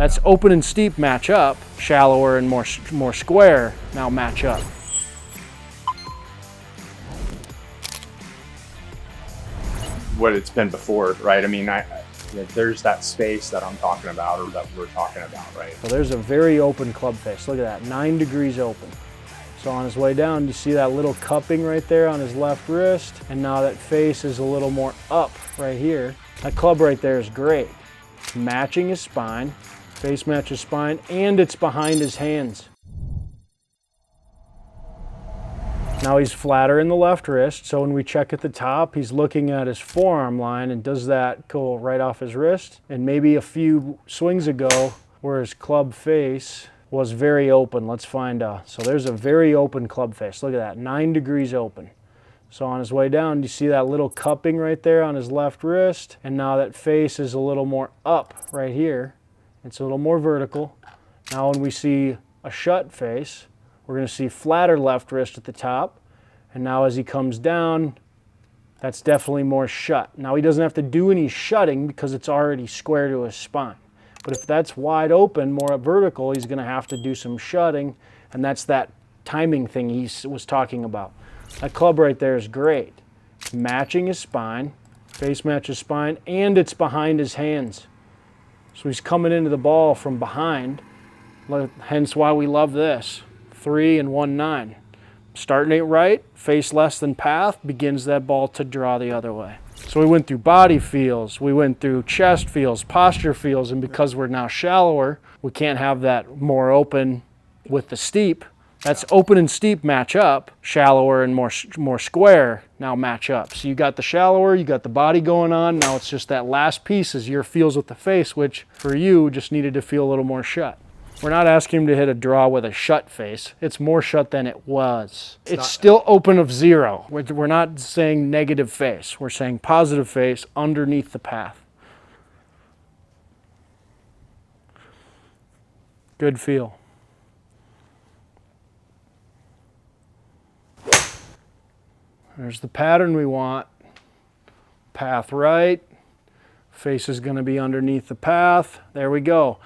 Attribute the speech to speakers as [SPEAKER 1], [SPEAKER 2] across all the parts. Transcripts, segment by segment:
[SPEAKER 1] That's open and steep match up, shallower and more square now match up.
[SPEAKER 2] What it's been before, right? I mean, there's that space that I'm talking about, or that we're talking about, right?
[SPEAKER 1] So there's a very open club face. Look at that, 9 degrees open. So on his way down, you see that little cupping right there on his left wrist, and now that face is a little more up right here. That club right there is great. It's matching his spine, face matches spine, and it's behind his hands. Now he's flatter in the left wrist, so when we check at the top, he's looking at his forearm line, and does that go right off his wrist? And maybe a few swings ago, where his club face was very open. Let's find out. So there's a very open club face. Look at that, 9 degrees open. So on his way down, you see that little cupping right there on his left wrist, and now that face is a little more up right here. It's a little more vertical. Now when we see a shut face, we're going to see flatter left wrist at the top, and now as he comes down, that's definitely more shut. Now he doesn't have to do any shutting because it's already square to his spine. But if that's wide open, more vertical, he's going to have to do some shutting, and that's that timing thing he was talking about. That club right there is great. It's matching his spine, face matches spine, and it's behind his hands. So he's coming into the ball from behind, hence why we love this. 3 and 1-9. Starting it right, face less than path, begins that ball to draw the other way. So we went through body feels, we went through chest feels, posture feels, and because we're now shallower, we can't have that more open with the steep. That's open and steep match up, shallower and more square now match up. So you got the shallower, you got the body going on, now it's just that last piece is your feels with the face, which for you just needed to feel a little more shut. We're not asking him to hit a draw with a shut face. It's more shut than it was. It's still open of 0. We're not saying negative face. We're saying positive face underneath the path. Good feel. There's the pattern we want. Path right. Face is going to be underneath the path. There we go.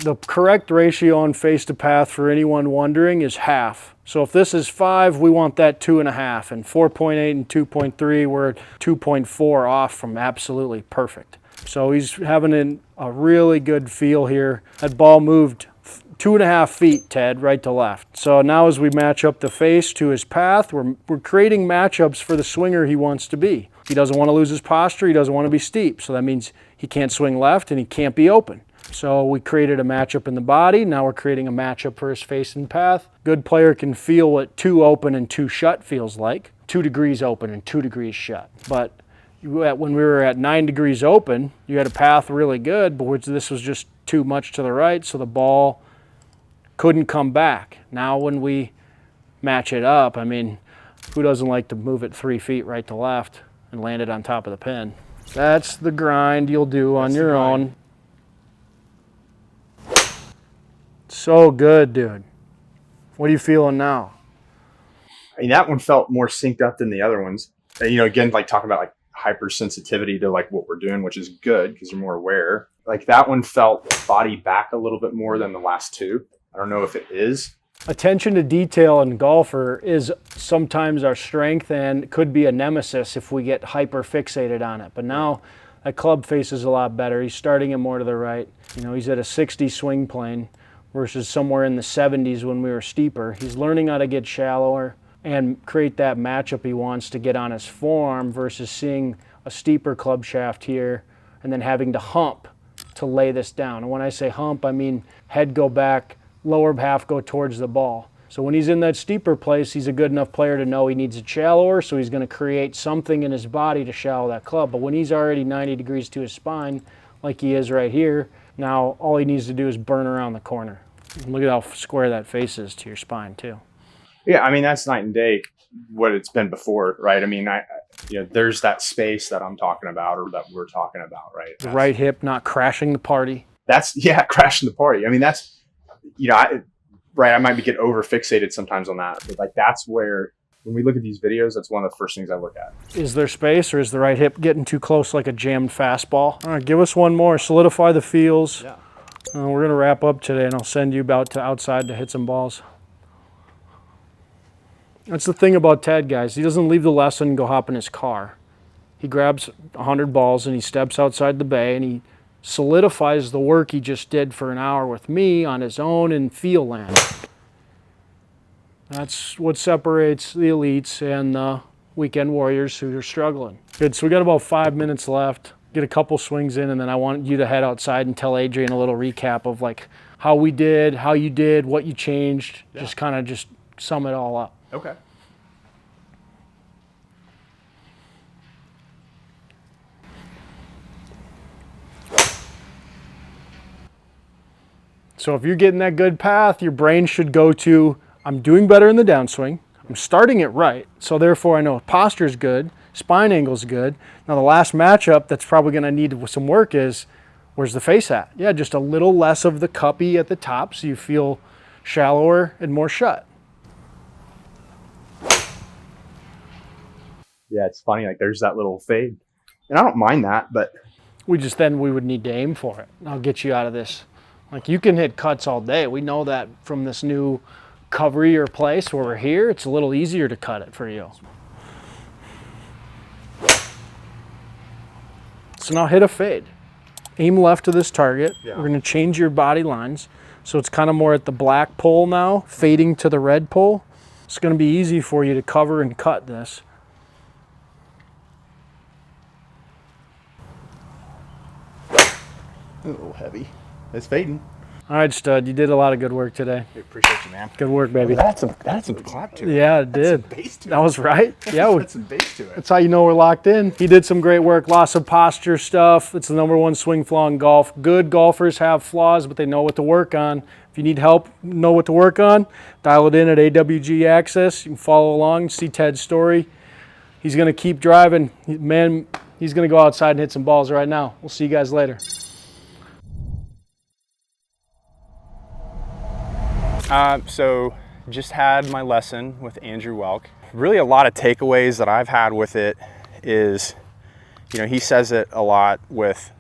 [SPEAKER 1] The correct ratio on face to path for anyone wondering is half. So if this is 5, we want that 2.5, and 4.8 and 2.3, we're 2.4 off from absolutely perfect. So he's having a really good feel here. That ball moved 2.5 feet, Ted, right to left. So now as we match up the face to his path, we're creating matchups for the swinger he wants to be. He doesn't want to lose his posture, he doesn't want to be steep. So that means he can't swing left and he can't be open. So we created a matchup in the body. Now we're creating a matchup for his face and path. Good player can feel what 2 open and 2 shut feels like. 2 degrees open and 2 degrees shut. But when we were at 9 degrees open, you had a path really good, but this was just too much to the right, so the ball couldn't come back. Now when we match it up, I mean, who doesn't like to move it 3 feet right to left and land it on top of the pin? That's the grind you'll do on your own. So good, dude. What are you feeling now?
[SPEAKER 2] I mean, that one felt more synced up than the other ones. And, again, like talking about like hypersensitivity to like what we're doing, which is good because you're more aware. Like that one felt body back a little bit more than the last 2. I don't know if it is.
[SPEAKER 1] Attention to detail in golfer is sometimes our strength and could be a nemesis if we get hyper fixated on it. But now that club face is a lot better. He's starting it more to the right. He's at a 60 swing plane versus somewhere in the 70s when we were steeper. He's learning how to get shallower and create that matchup he wants to get on his forearm versus seeing a steeper club shaft here and then having to hump to lay this down. And when I say hump, I mean head go back, lower half go towards the ball. So when he's in that steeper place, he's a good enough player to know he needs it shallower, so he's going to create something in his body to shallow that club. But when he's already 90 degrees to his spine, like he is right here, now all he needs to do is burn around the corner. And look at how square that face is to your spine too.
[SPEAKER 2] Yeah, I mean, that's night and day what it's been before, right? I mean, there's that space that I'm talking about, or that we're talking about, right?
[SPEAKER 1] The right hip not crashing the party.
[SPEAKER 2] That's, crashing the party. I mean, that's, I might get over fixated sometimes on that, but like that's where, when we look at these videos, that's one of the first things I look at.
[SPEAKER 1] Is there space, or is the right hip getting too close like a jammed fastball? All right, give us one more. Solidify the feels.
[SPEAKER 2] Yeah.
[SPEAKER 1] We're gonna wrap up today, and I'll send you out to outside to hit some balls. That's the thing about Ted, guys. He doesn't leave the lesson and go hop in his car. He grabs 100 balls and he steps outside the bay and he solidifies the work he just did for an hour with me on his own in field land. That's what separates the elites and the weekend warriors who are struggling. Good, so we got about 5 minutes left. Get a couple swings in, and then I want you to head outside and tell Adrian a little recap of like how we did, how you did, what you changed. Yeah. Just kind of just sum it all up.
[SPEAKER 2] Okay.
[SPEAKER 1] So if you're getting that good path, your brain should go to, I'm doing better in the downswing. I'm starting it right. So therefore I know posture's good, spine angle's good. Now the last matchup that's probably gonna need some work is, where's the face at? Yeah, just a little less of the cuppy at the top so you feel shallower and more shut.
[SPEAKER 2] Yeah, it's funny, like there's that little fade. And I don't mind that, but
[SPEAKER 1] we would need to aim for it. I'll get you out of this. Like you can hit cuts all day. We know that from this new coverier place where we're here, it's a little easier to cut it for you. So now hit a fade. Aim left to this target. Yeah. We're gonna change your body lines. So it's kind of more at the black pole now, fading to the red pole. It's gonna be easy for you to cover and cut this.
[SPEAKER 2] A little heavy. It's fading.
[SPEAKER 1] All right, stud. You did a lot of good work today.
[SPEAKER 2] I appreciate you, man.
[SPEAKER 1] Good work, baby.
[SPEAKER 2] That had some clap to it.
[SPEAKER 1] Yeah, it did.
[SPEAKER 2] Some bass to it.
[SPEAKER 1] That was right. Yeah,
[SPEAKER 2] had some bass to it.
[SPEAKER 1] That's how you know we're locked in. He did some great work. Lots of posture stuff. It's the #1 swing flaw in golf. Good golfers have flaws, but they know what to work on. If you need help, know what to work on, dial it in at AWG Access. You can follow along, see Ted's story. He's going to keep driving. Man, he's going to go outside and hit some balls right now. We'll see you guys later.
[SPEAKER 3] So just had my lesson with Andrew Welk. Really a lot of takeaways that I've had with it is, you know, he says it a lot with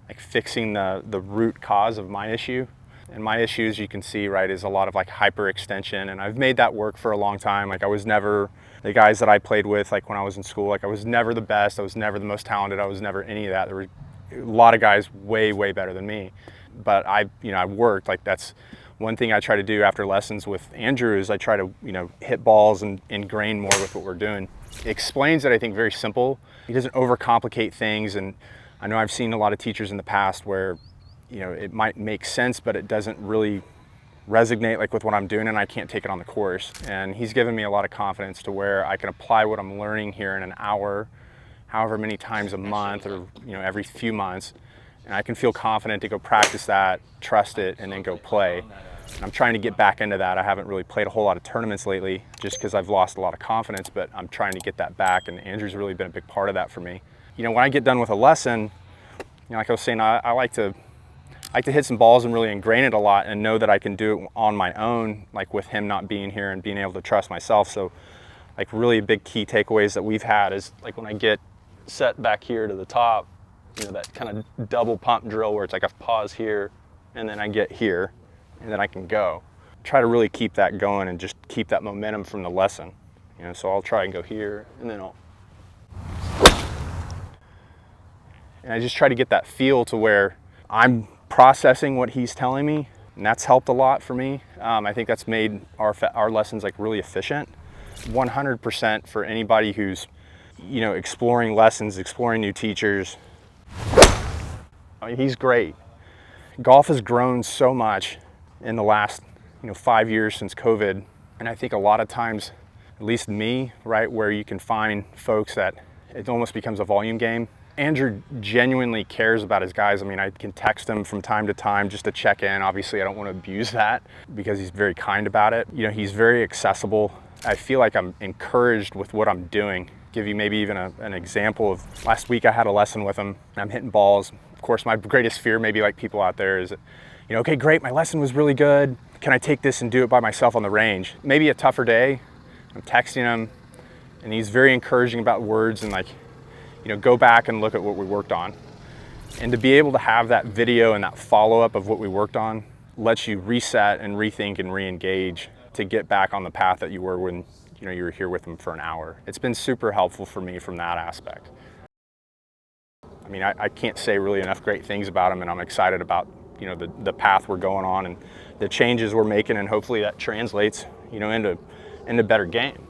[SPEAKER 3] like fixing the root cause of my issue. And my issue, as you can see, right, is a lot of like hyperextension. And I've made that work for a long time. Like I was never, the guys that I played with, like when I was in school, like I was never the best. I was never the most talented. I was never any of that. There were a lot of guys way, way better than me. But I worked, like that's, one thing I try to do after lessons with Andrew is I try to, hit balls and ingrain more with what we're doing. It explains it, I think, very simple. He doesn't overcomplicate things. And I know I've seen a lot of teachers in the past where, it might make sense, but it doesn't really resonate like with what I'm doing and I can't take it on the course. And he's given me a lot of confidence to where I can apply what I'm learning here in an hour, however many times a month or, every few months. And I can feel confident to go practice that, trust it, and then go play. And I'm trying to get back into that. I haven't really played a whole lot of tournaments lately just because I've lost a lot of confidence, but I'm trying to get that back, and Andrew's really been a big part of that for me. When I get done with a lesson, like I was saying, I like to hit some balls and really ingrain it a lot and know that I can do it on my own, like with him not being here and being able to trust myself. So like really big key takeaways that we've had is like when I get set back here to the top, that kind of double pump drill where it's like I pause here and then I get here and then I can go. Try to really keep that going and just keep that momentum from the lesson. So I'll try and go here and then and I just try to get that feel to where I'm processing what he's telling me, and that's helped a lot for me. I think that's made our lessons like really efficient. 100% for anybody who's exploring lessons, exploring new teachers. He's great. Golf has grown so much in the last 5 years since COVID, and I think a lot of times, at least me, right, where you can find folks that it almost becomes a volume game. Andrew genuinely cares about his guys. I mean, I can text him from time to time just to check in. Obviously, I don't want to abuse that because he's very kind about it. He's very accessible. I feel like I'm encouraged with what I'm doing. Give you maybe even an example of last week I had a lesson with him. I'm hitting balls. Of course, my greatest fear, maybe like people out there, is, okay, great, my lesson was really good. Can I take this and do it by myself on the range? Maybe a tougher day. I'm texting him, and he's very encouraging about words and like, go back and look at what we worked on. And to be able to have that video and that follow-up of what we worked on lets you reset and rethink and re-engage to get back on the path that you were when you were here with them for an hour. It's been super helpful for me from that aspect. I mean, I can't say really enough great things about them, and I'm excited about the path we're going on and the changes we're making, and hopefully that translates into better game.